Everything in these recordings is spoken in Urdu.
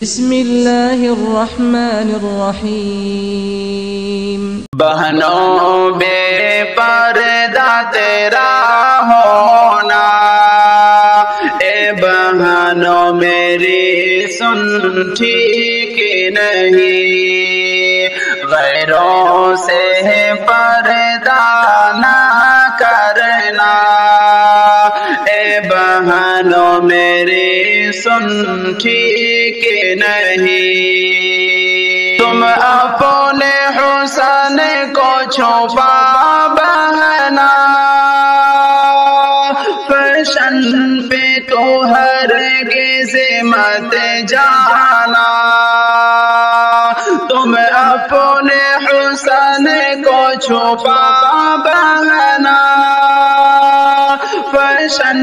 بسم اللہ الرحمن الرحیم۔ بہنوں بے پردہ تیرا ہونا، اے بہنوں میری سن ٹھیک نہیں، غیروں سے پردہ نہ کرنا، اے بہنوں میری سن ٹھیک نہیں، تم اپنے حسن کو چھپا بہنا، فیشن پہ تو ہرگز مت جانا، تم اپنے حسن کو چھپا بہنا، فیشن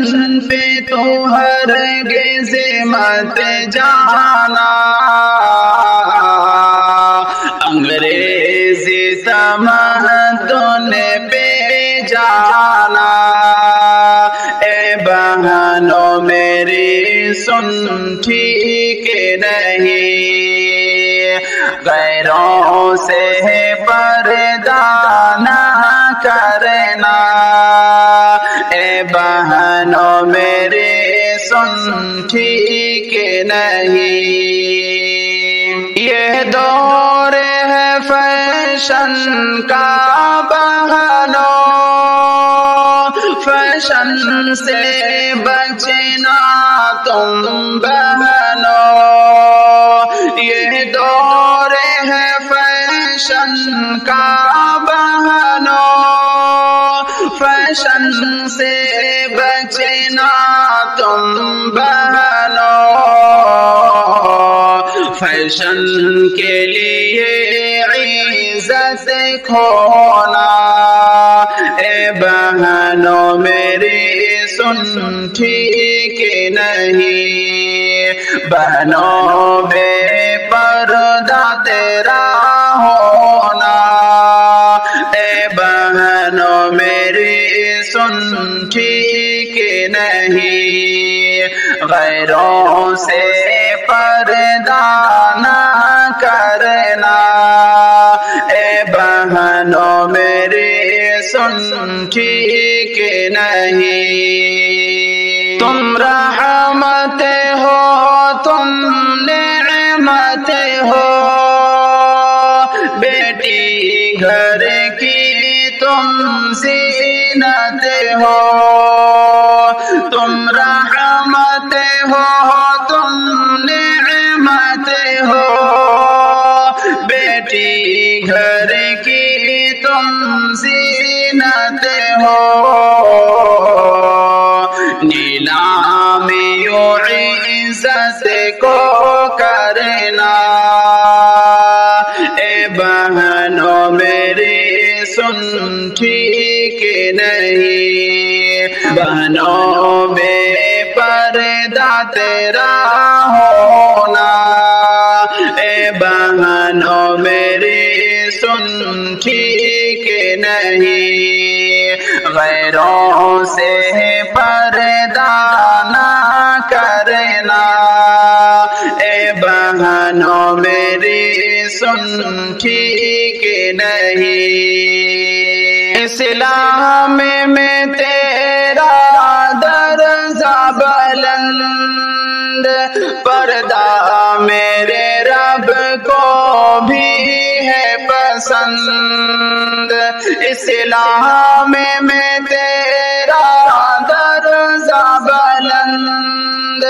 پہ تو ہرگز مت جانا، انگریزی تمدن پہ جانا، اے بہنوں میری سن ٹھیک نہیں، غیروں سے پردہ نہ کرنا، اے بہنوں میری سن ٹھیک نہیں، یہ دور ہے فیشن کا بہنوں، فیشن سے بچنا تم بہنوں، یہ دور ہے فیشن کا بہنوں، فیشن سے بچنا تم بہنوں، فیشن کے لیے عزت کھونا، اے بہنوں میری سن ٹھیک نہیں، بہنوں بے پردہ تیرا ہونا، اے بہنوں میری سن ٹھیک نہیں، غیروں سے پردہ نہ کرنا، اے بہنوں میری سن ٹھیک نہیں، تم رحمت ہو تم نعمت ہو، بیٹی گھر کی تم زینت ہو، تم رحمت ہو تم نعمت ہو، بیٹی گھر کی تم زینت ہو، نیلامی و عزت کو کرنا، اے بہنوں میری سن ٹھیک نہیں، بہنوں بے پردہ تیرا ہونا، اے بہنوں میری سن ٹھیک نہیں، غیروں سے پردہ نہ کرنا، اے بہنوں میری سن ٹھیک نہیں، اسلام میں تیرا درجہ بلند، پردہ میرے رب کو بھی ہے پسند، اسلام میں تیرا درجہ بلند،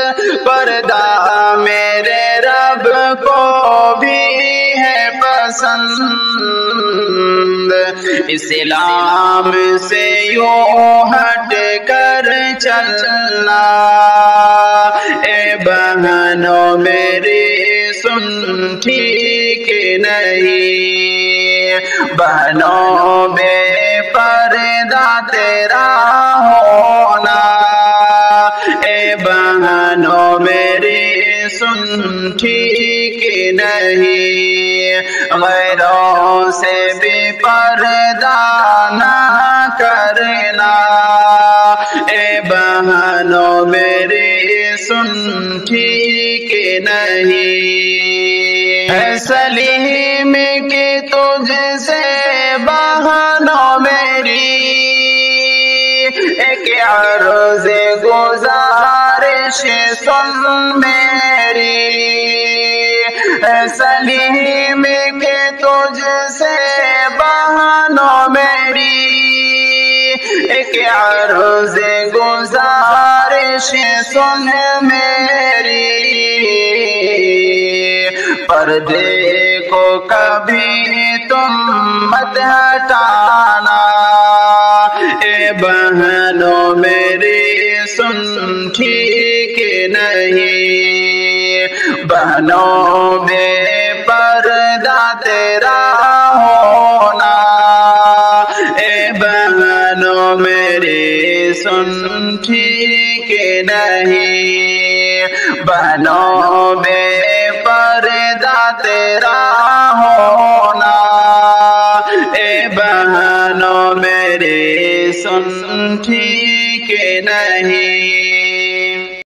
پردہ میرے رب کو بھی ہے پسند، اسلام سے یوں ہٹ کر چلنا، اے بہنوں میری سن ٹھیک نہیں، بہنوں بے پردہ تیرا ہونا، اے بہنوں میری سن ٹھیک نہیں، غیروں سے بھی پردہ نہ کرنا، اے بہنوں میری سن ٹھیک نہیں ہے سلیم کی تجھ سے بہنوں میری ایک عرض گزارش سن میری سلیم کے تجھ سے بہنوں میری ایک عرض گزارش سن میری پردے کو کبھی تم مت ہٹانا اے بہنوں میری سن ٹھیک نہیں بہنوں بے پردہ تیرا ہونا اے بہنوں میری سن ٹھیک نہیں بہنوں بے پردہ تیرا ہونا اے بہنوں میری سن ٹھیک نہیں